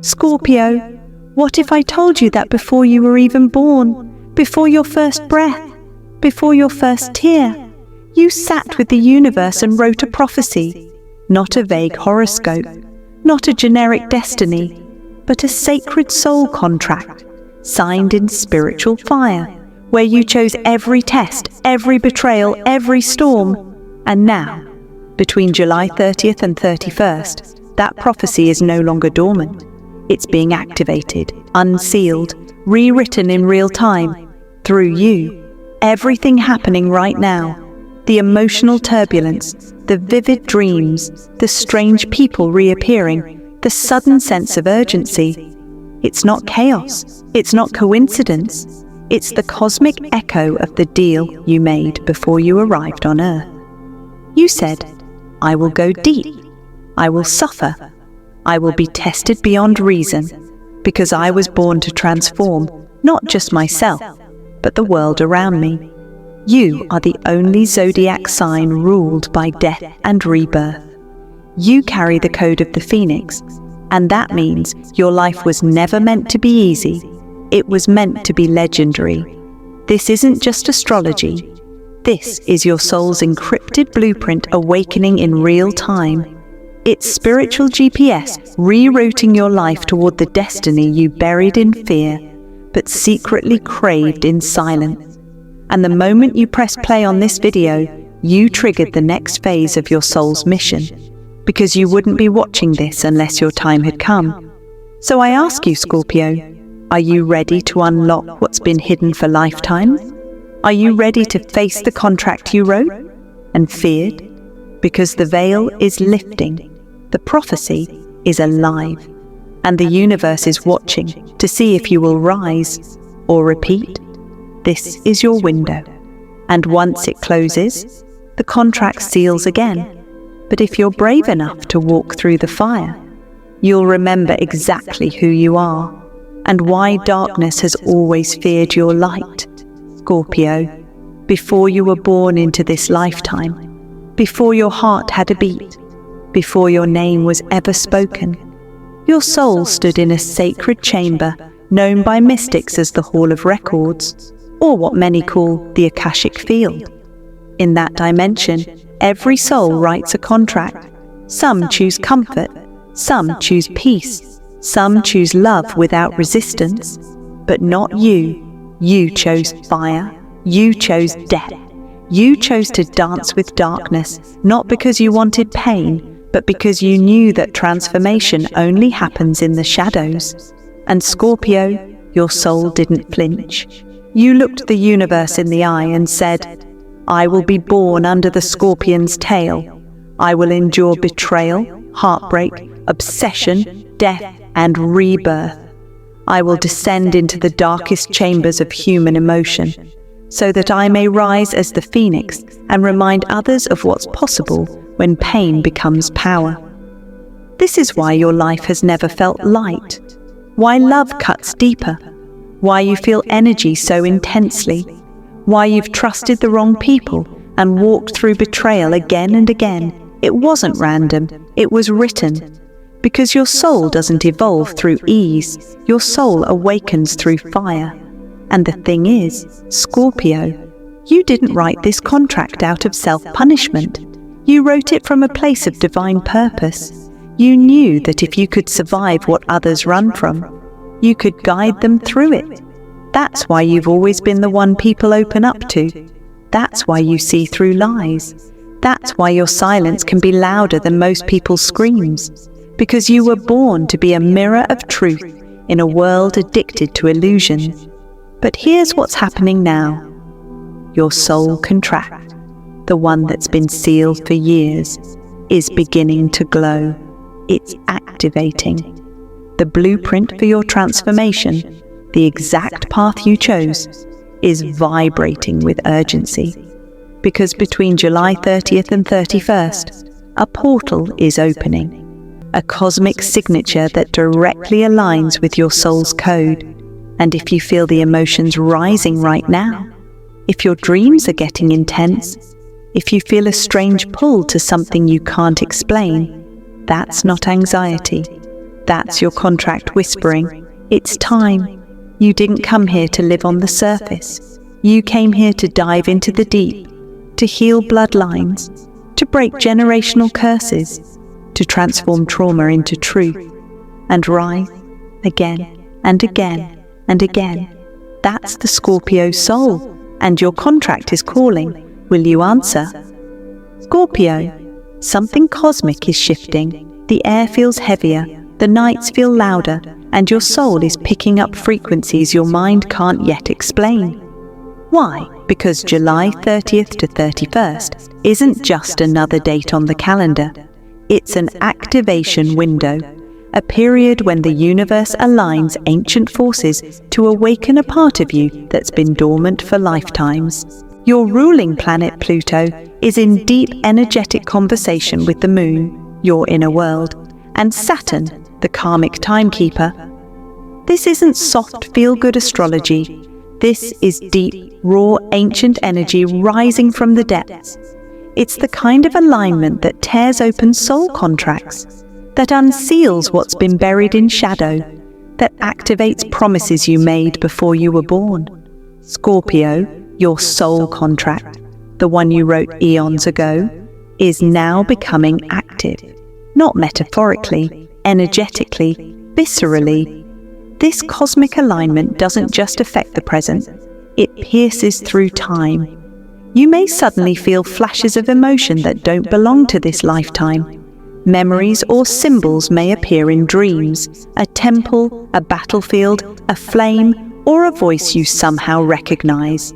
Scorpio, what if I told you that before you were even born, before your first breath, before your first tear, you sat with the universe and wrote a prophecy, not a vague horoscope, not a generic destiny, but a sacred soul contract, signed in spiritual fire, where you chose every test, every betrayal, every storm. And now, between July 30th and 31st, that prophecy is no longer dormant. It's being activated, unsealed, rewritten in real time, through you. Everything happening right now, the emotional turbulence, the vivid dreams, the strange people reappearing, the sudden sense of urgency. It's not chaos, it's not coincidence, it's the cosmic echo of the deal you made before you arrived on Earth. You said, I will go deep, I will suffer, I will be tested beyond reason, because I was born to transform not just myself, but the world around me. You are the only zodiac sign ruled by death and rebirth. You carry the code of the Phoenix, and that means your life was never meant to be easy. It was meant to be legendary. This isn't just astrology. This is your soul's encrypted blueprint awakening in real time. It's spiritual GPS rerouting your life toward the destiny you buried in fear, but secretly craved in silence. And the moment you press play on this video, you triggered the next phase of your soul's mission, because you wouldn't be watching this unless your time had come. So I ask you, Scorpio, are you ready to unlock what's been hidden for lifetimes? Are you ready to face the contract you wrote and feared? Because the veil is lifting, the prophecy is alive, and the universe is watching to see if you will rise or repeat. This is your window, and once it closes, the contract seals again. But if you're brave enough to walk through the fire, you'll remember exactly who you are and why darkness has always feared your light. Scorpio, before you were born into this lifetime, before your heart had a beat, before your name was ever spoken, your soul stood in a sacred chamber known by mystics as the Hall of Records, or what many call the Akashic Field. In that dimension, every soul writes a contract. Some choose comfort, some choose peace, some choose love without resistance, but not you. You chose fire, you chose death. You chose to dance with darkness, not because you wanted pain, but because you knew that transformation only happens in the shadows. And Scorpio, your soul didn't flinch. You looked the universe in the eye and said, I will be born under the scorpion's tail. I will endure betrayal, heartbreak, obsession, death, and rebirth. I will descend into the darkest chambers of human emotion, so that I may rise as the phoenix and remind others of what's possible when pain becomes power. This is why your life has never felt light, why love cuts deeper, why you feel energy so intensely, why you've trusted the wrong people and walked through betrayal again and again. It wasn't random, it was written. Because your soul doesn't evolve through ease, your soul awakens through fire. And the thing is, Scorpio, you didn't write this contract out of self-punishment. You wrote it from a place of divine purpose. You knew that if you could survive what others run from, you could guide them through it. That's why you've always been the one people open up to. That's why you see through lies. That's why your silence can be louder than most people's screams. Because you were born to be a mirror of truth in a world addicted to illusion. But here's what's happening now. Your soul contract, the one that's been sealed for years, is beginning to glow. It's activating. The blueprint for your transformation, the exact path you chose, is vibrating with urgency. Because between July 30th and 31st, a portal is opening. A cosmic signature that directly aligns with your soul's code. And if you feel the emotions rising right now, if your dreams are getting intense, if you feel a strange pull to something you can't explain, that's not anxiety. That's your contract whispering, "It's time." You didn't come here to live on the surface. You came here to dive into the deep, to heal bloodlines, to break generational curses, to transform trauma into truth, and rise again and again and again. That's the Scorpio soul, and your contract is calling. Will you answer? Scorpio, something cosmic is shifting. The air feels heavier, the nights feel louder, and your soul is picking up frequencies your mind can't yet explain. Why? Because July 30th to 31st isn't just another date on the calendar. It's an activation window, a period when the universe aligns ancient forces to awaken a part of you that's been dormant for lifetimes. Your ruling planet Pluto is in deep energetic conversation with the moon, your inner world, and Saturn, the karmic timekeeper. This isn't soft feel-good astrology. This is deep, raw, ancient energy rising from the depths. It's the kind of alignment that tears open soul contracts, that unseals what's been buried in shadow, that activates promises you made before you were born. Scorpio, your soul contract, the one you wrote eons ago, is now becoming active. Not metaphorically, energetically, viscerally. This cosmic alignment doesn't just affect the present, it pierces through time. You may suddenly feel flashes of emotion that don't belong to this lifetime. Memories or symbols may appear in dreams, a temple, a battlefield, a flame, or a voice you somehow recognize.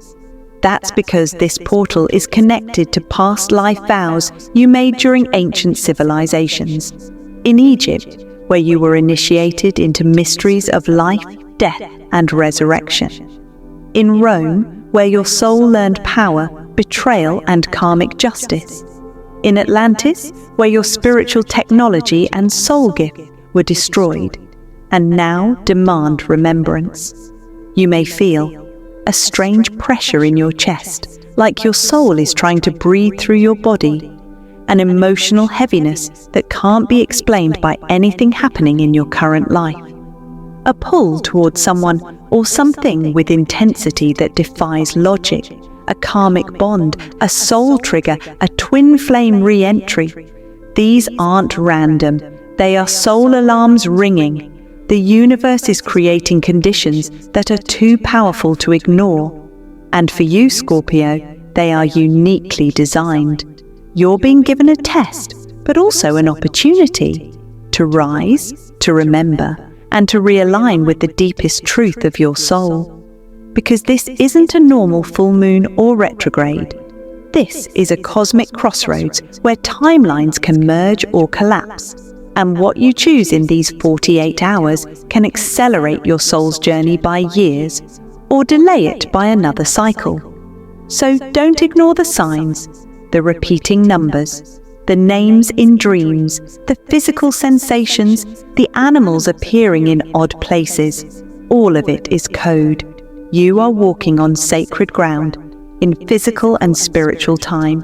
That's because this portal is connected to past life vows you made during ancient civilizations. In Egypt, where you were initiated into mysteries of life, death, and resurrection. In Rome, where your soul learned power, betrayal, and karmic justice. In Atlantis, where your spiritual technology and soul gift were destroyed, and now demand remembrance. You may feel a strange pressure in your chest, like your soul is trying to breathe through your body, an emotional heaviness that can't be explained by anything happening in your current life. A pull towards someone or something with intensity that defies logic, a karmic bond, a soul trigger, a twin flame re-entry. These aren't random, they are soul alarms ringing. The universe is creating conditions that are too powerful to ignore. And for you, Scorpio, they are uniquely designed. You're being given a test, but also an opportunity to rise, to remember, and to realign with the deepest truth of your soul. Because this isn't a normal full moon or retrograde. This is a cosmic crossroads where timelines can merge or collapse. And what you choose in these 48 hours can accelerate your soul's journey by years, or delay it by another cycle. So don't ignore the signs, the repeating numbers, the names in dreams, the physical sensations, the animals appearing in odd places. All of it is code. You are walking on sacred ground, in physical and spiritual time,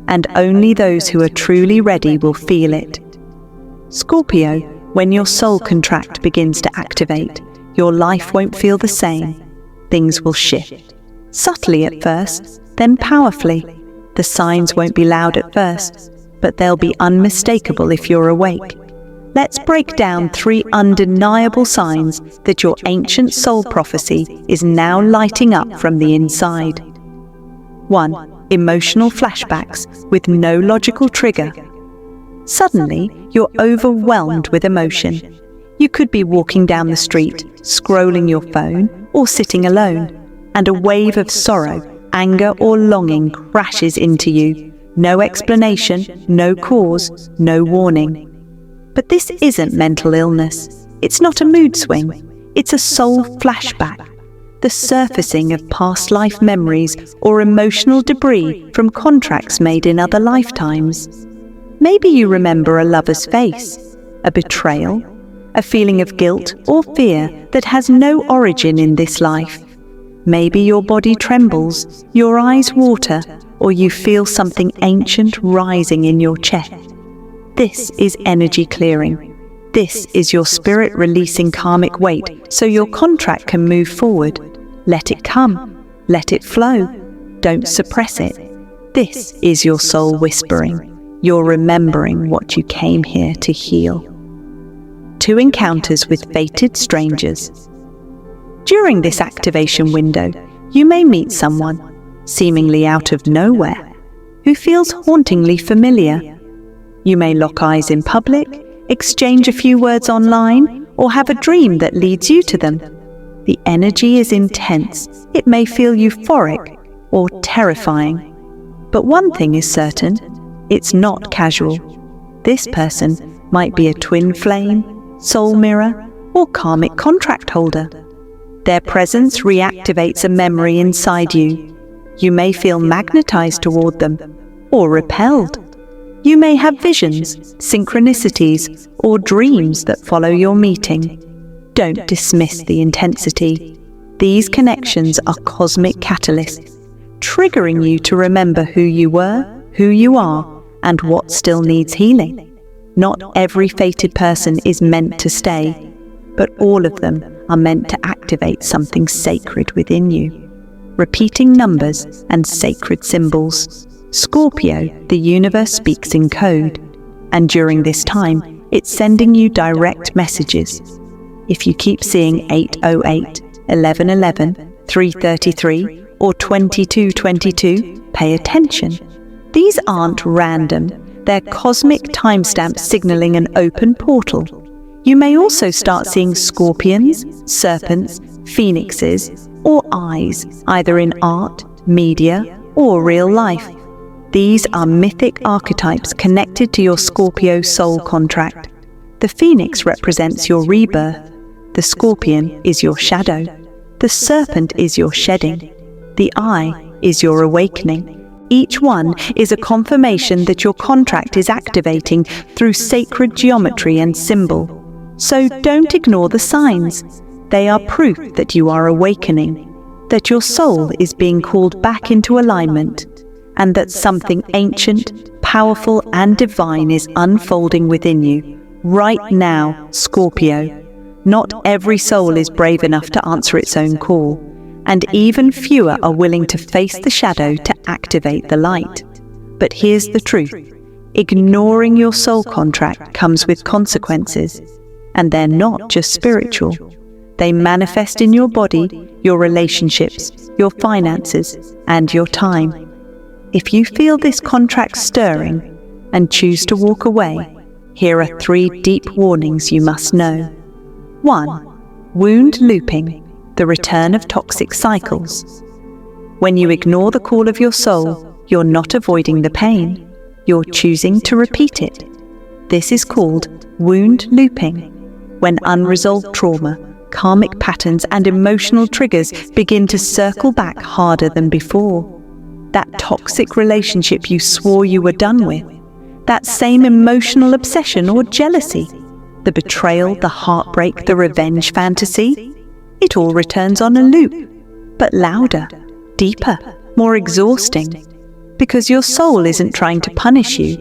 and only those who are truly ready will feel it. Scorpio, when your soul contract begins to activate, your life won't feel the same. Things will shift. Subtly at first, then powerfully. The signs won't be loud at first, but they'll be unmistakable if you're awake. Let's break down 3 undeniable signs that your ancient soul prophecy is now lighting up from the inside. 1. Emotional flashbacks with no logical trigger. Suddenly, you're overwhelmed with emotion. You could be walking down the street, scrolling your phone, or sitting alone, and a wave of sorrow, anger, or longing crashes into you. No explanation, no cause, no warning. But this isn't mental illness. It's not a mood swing. It's a soul flashback, the surfacing of past life memories or emotional debris from contracts made in other lifetimes. Maybe you remember a lover's face, a betrayal, a feeling of guilt or fear that has no origin in this life. Maybe your body trembles, your eyes water, or you feel something ancient rising in your chest. This is energy clearing. This is your spirit releasing karmic weight so your contract can move forward. Let it come. Let it flow. Don't suppress it. This is your soul whispering. You're remembering what you came here to heal. 2 encounters with fated strangers. During this activation window, you may meet someone, seemingly out of nowhere, who feels hauntingly familiar. You may lock eyes in public, exchange a few words online, or have a dream that leads you to them. The energy is intense. It may feel euphoric or terrifying. But one thing is certain, it's not casual. This person might be a twin flame, soul mirror, or karmic contract holder. Their presence reactivates a memory inside you. You may feel magnetized toward them, or repelled. You may have visions, synchronicities, or dreams that follow your meeting. Don't dismiss the intensity. These connections are cosmic catalysts, triggering you to remember who you were, who you are, and what still needs healing. Not every fated person is meant to stay, but all of them are meant to activate something sacred within you. Repeating numbers and sacred symbols. Scorpio, the universe speaks in code, and during this time, it's sending you direct messages. If you keep seeing 808, 1111, 333, or 2222, pay attention. These aren't random. They're cosmic timestamps signaling an open portal. You may also start seeing scorpions, serpents, phoenixes, or eyes, either in art, media, or real life. These are mythic archetypes connected to your Scorpio soul contract. The phoenix represents your rebirth. The scorpion is your shadow. The serpent is your shedding. The eye is your awakening. Each one is a confirmation that your contract is activating through sacred geometry and symbol. So don't ignore the signs. They are proof that you are awakening, that your soul is being called back into alignment, and that something ancient, powerful, and divine is unfolding within you right now, Scorpio. Not every soul is brave enough to answer its own call, and even fewer are willing to face the shadow to activate the light. But here's the truth. Ignoring your soul contract comes with consequences, and they're not just spiritual. They manifest in your body, your relationships, your finances, and your time. If you feel this contract stirring and choose to walk away, here are 3 deep warnings you must know. 1. Wound looping, the return of toxic cycles. When you ignore the call of your soul, you're not avoiding the pain. You're choosing to repeat it. This is called wound looping, when unresolved trauma, karmic patterns, and emotional triggers begin to circle back harder than before. That toxic relationship you swore you were done with, that same emotional obsession or jealousy, the betrayal, the heartbreak, the revenge fantasy, it all returns on a loop, but louder, deeper, more exhausting, because your soul isn't trying to punish you,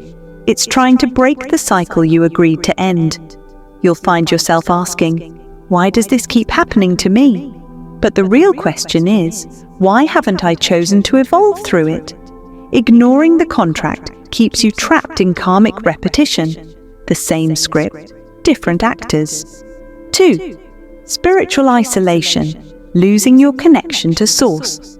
it's trying to break the cycle you agreed to end. You'll find yourself asking, why does this keep happening to me? But the real question is, why haven't I chosen to evolve through it? Ignoring the contract keeps you trapped in karmic repetition. The same script, different actors. 2. Spiritual isolation, losing your connection to Source.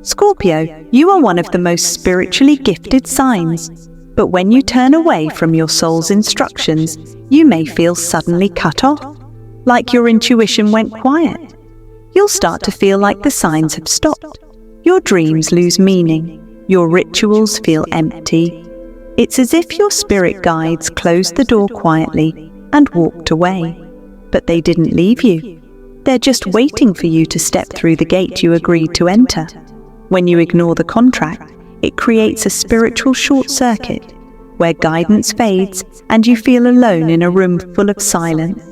Scorpio, you are one of the most spiritually gifted signs, but when you turn away from your soul's instructions, you may feel suddenly cut off, like your intuition went quiet. You'll start to feel like the signs have stopped. Your dreams lose meaning. Your rituals feel empty. It's as if your spirit guides closed the door quietly and walked away. But they didn't leave you. They're just waiting for you to step through the gate you agreed to enter. When you ignore the contract, it creates a spiritual short circuit where guidance fades and you feel alone in a room full of silence.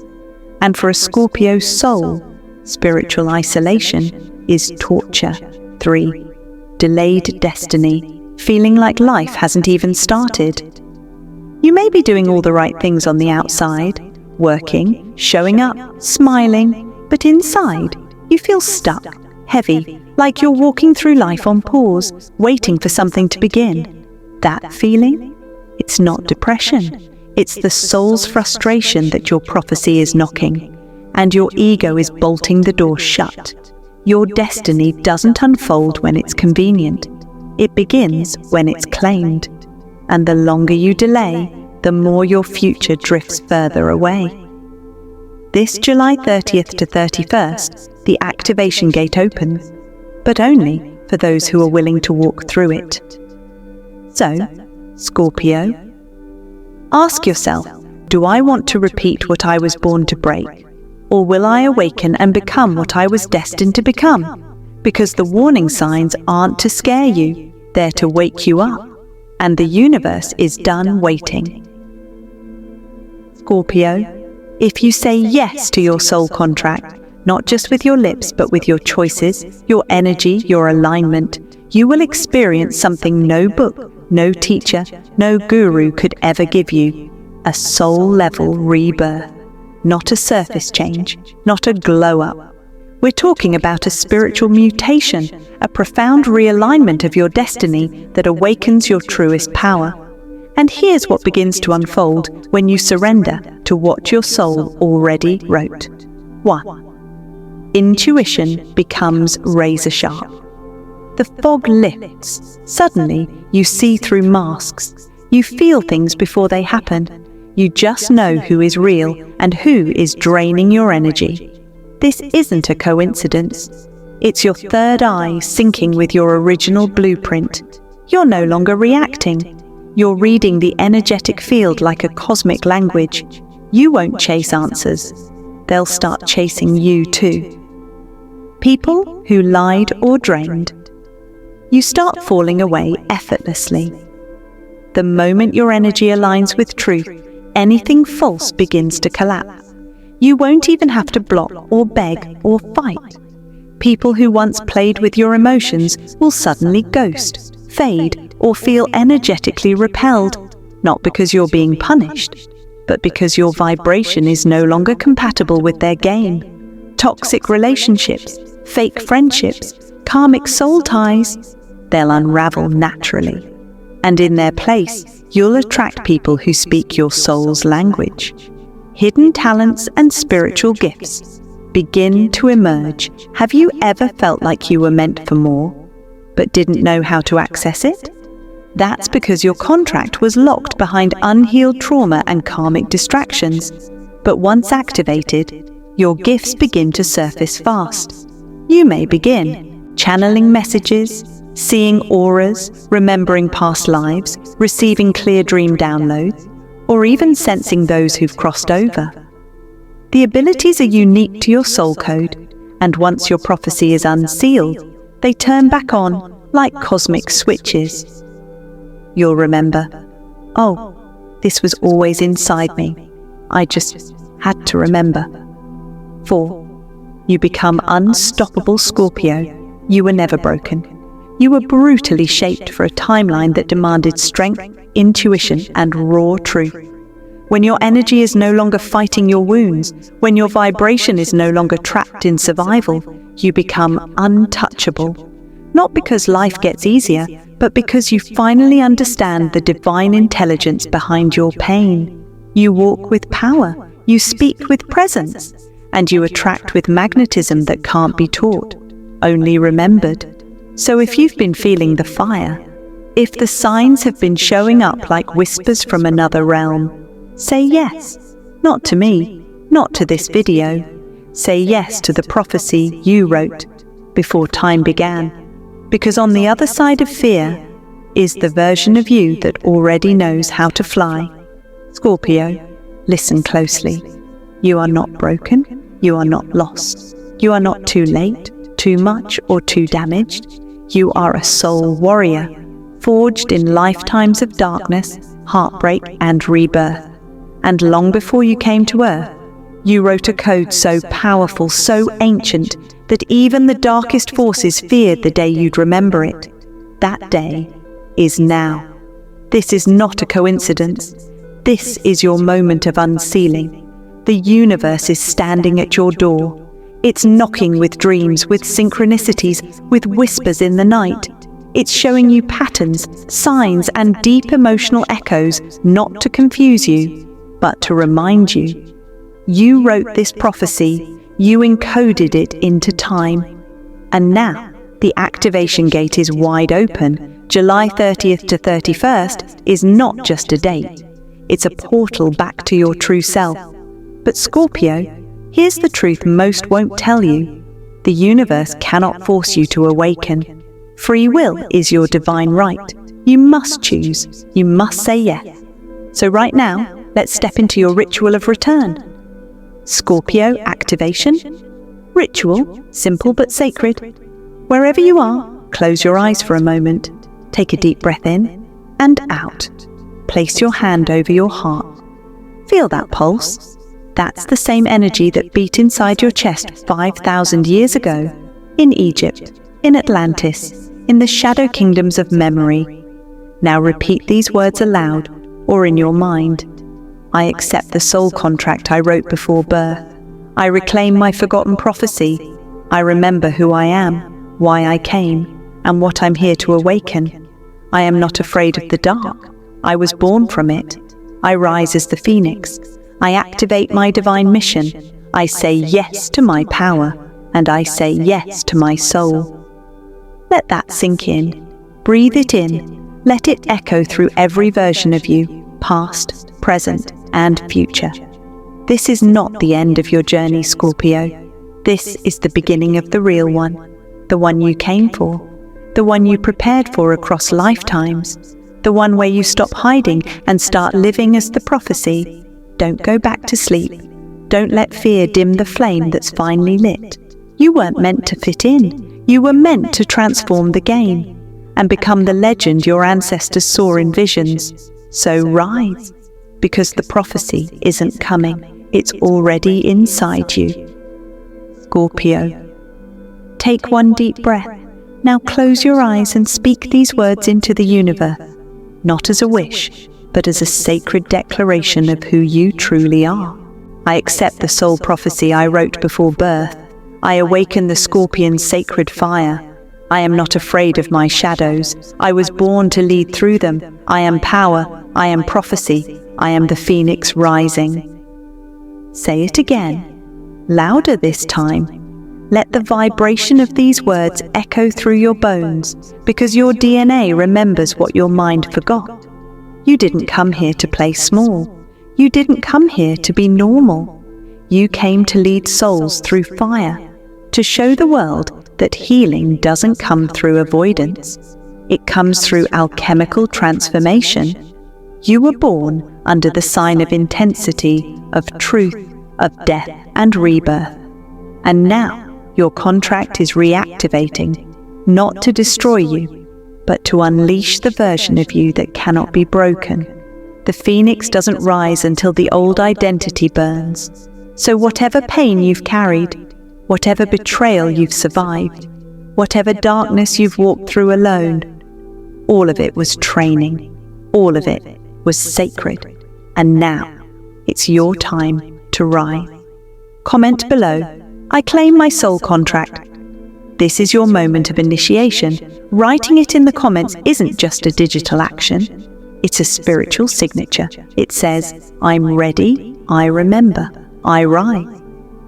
And for a Scorpio soul, spiritual isolation is torture. 3. Delayed destiny, feeling like life hasn't even started. You may be doing all the right things on the outside, working, showing up, smiling, but inside, you feel stuck, heavy, like you're walking through life on pause, waiting for something to begin. That feeling? It's not depression. It's the soul's frustration that your prophecy is knocking, and your ego is bolting the door shut. Your destiny doesn't unfold when it's convenient. It begins when it's claimed. And the longer you delay, the more your future drifts further away. This July 30th to 31st, the activation gate opens, but only for those who are willing to walk through it. So, Scorpio, ask yourself, do I want to repeat what I was born to break? Or will I awaken and become what I was destined to become? Because the warning signs aren't to scare you, they're to wake you up. And the universe is done waiting. Scorpio, if you say yes to your soul contract, not just with your lips but with your choices, your energy, your alignment, you will experience something no book, no teacher, no guru could ever give you. A soul-level rebirth. Not a surface change, not a glow-up. We're talking about a spiritual mutation, a profound realignment of your destiny that awakens your truest power. And here's what begins to unfold when you surrender to what your soul already wrote. 1. Intuition becomes razor sharp. The fog lifts. Suddenly, you see through masks. You feel things before they happen. You just know who is real and who is draining your energy. This isn't a coincidence. It's your third eye syncing with your original blueprint. You're no longer reacting. You're reading the energetic field like a cosmic language. You won't chase answers. They'll start chasing you too. People who lied or drained. You start falling away effortlessly. The moment your energy aligns with truth, anything false begins to collapse. You won't even have to block or beg or fight. People who once played with your emotions will suddenly ghost, fade, or feel energetically repelled, not because you're being punished, but because your vibration is no longer compatible with their game. Toxic relationships, fake friendships, karmic soul ties, they'll unravel naturally. And in their place, you'll attract people who speak your soul's language. Hidden talents and spiritual gifts begin to emerge. Have you ever felt like you were meant for more, but didn't know how to access it? That's because your contract was locked behind unhealed trauma and karmic distractions. But once activated, your gifts begin to surface fast. You may begin channeling messages, seeing auras, remembering past lives, receiving clear dream downloads, or even sensing those who've crossed over. The abilities are unique to your soul code, and once your prophecy is unsealed, they turn back on like cosmic switches. You'll remember, oh, this was always inside me. I just had to remember. 4. You become unstoppable Scorpio. You were never broken. You were brutally shaped for a timeline that demanded strength, intuition, and raw truth. When your energy is no longer fighting your wounds, when your vibration is no longer trapped in survival, you become untouchable. Not because life gets easier, but because you finally understand the divine intelligence behind your pain. You walk with power, you speak with presence, and you attract with magnetism that can't be taught, only remembered. So if you've been feeling the fire, if the signs have been showing up like whispers from another realm, say yes. Not to me, not to this video. Say yes to the prophecy you wrote before time began. Because on the other side of fear is the version of you that already knows how to fly. Scorpio, listen closely. You are not broken. You are not lost. You are not too late, too much, or too damaged. You are a soul warrior, forged in lifetimes of darkness, heartbreak, and rebirth. And long before you came to Earth, you wrote a code so powerful, so ancient, that even the darkest forces feared the day you'd remember it. That day is now. This is not a coincidence. This is your moment of unsealing. The universe is standing at your door. It's knocking with dreams, with synchronicities, with whispers in the night. It's showing you patterns, signs, and deep emotional echoes, not to confuse you, but to remind you. You wrote this prophecy, you encoded it into time. And now, the activation gate is wide open. July 30th to 31st is not just a date. It's a portal back to your true self. But Scorpio, here's the truth most won't tell you. The universe cannot force you to awaken. Free will is your divine right. You must choose. You must say yes. So right now, let's step into your ritual of return. Scorpio activation. Ritual, simple but sacred. Wherever you are, close your eyes for a moment. Take a deep breath in and out. Place your hand over your heart. Feel that pulse. That's the same energy that beat inside your chest 5,000 years ago, in Egypt, in Atlantis, in the shadow kingdoms of memory. Now repeat these words aloud or in your mind. I accept the soul contract I wrote before birth. I reclaim my forgotten prophecy. I remember who I am, why I came, and what I'm here to awaken. I am not afraid of the dark. I was born from it. I rise as the phoenix. I activate my divine mission. I say yes to my power, and I say yes to my soul. Let that sink in. Breathe it in. Let it echo through every version of you, past, present, and future. This is not the end of your journey, Scorpio. This is the beginning of the real one. The one you came for, the one you prepared for across lifetimes, the one where you stop hiding and start living as the prophecy. Don't go back to sleep. Don't let fear dim the flame that's finally lit. You weren't meant to fit in. You were meant to transform the game and become the legend your ancestors saw in visions. So rise, because the prophecy isn't coming. It's already inside you. Scorpio. Take one deep breath. Now close your eyes and speak these words into the universe, not as a wish, but as a sacred declaration of who you truly are. I accept the soul prophecy I wrote before birth. I awaken the Scorpion's sacred fire. I am not afraid of my shadows. I was born to lead through them. I am power. I am prophecy. I am the phoenix rising. Say it again, louder this time. Let the vibration of these words echo through your bones, because your DNA remembers what your mind forgot. You didn't come here to play small. You didn't come here to be normal. You came to lead souls through fire, to show the world that healing doesn't come through avoidance. It comes through alchemical transformation. You were born under the sign of intensity, of truth, of death and rebirth. And now, your contract is reactivating, not to destroy you, but to unleash the version of you that cannot be broken. The phoenix doesn't rise until the old identity burns. So whatever pain you've carried, whatever betrayal you've survived, whatever darkness you've walked through alone, all of it was training. All of it was sacred. And now, it's your time to rise. Comment below, I claim my soul contract. This is your moment of initiation. Writing it in the comments isn't just a digital action. It's a spiritual signature. It says, I'm ready, I remember, I rise.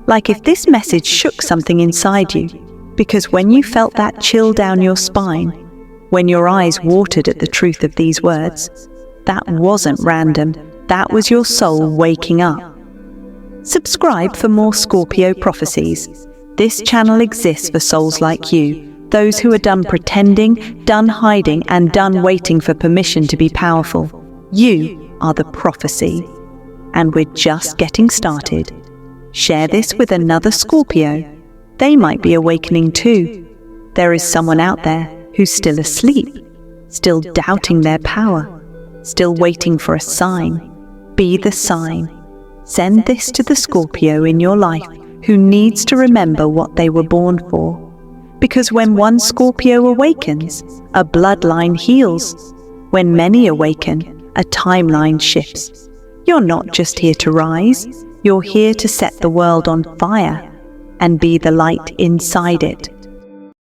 Like if this message shook something inside you, because when you felt that chill down your spine, when your eyes watered at the truth of these words, that wasn't random. That was your soul waking up. Subscribe for more Scorpio prophecies. This channel exists for souls like you, those who are done pretending, done hiding, and done waiting for permission to be powerful. You are the prophecy. And we're just getting started. Share this with another Scorpio. They might be awakening too. There is someone out there who's still asleep, still doubting their power, still waiting for a sign. Be the sign. Send this to the Scorpio in your life who needs to remember what they were born for. Because when one Scorpio awakens, a bloodline heals. When many awaken, a timeline shifts. You're not just here to rise, You're here to set the world on fire and be the light inside it.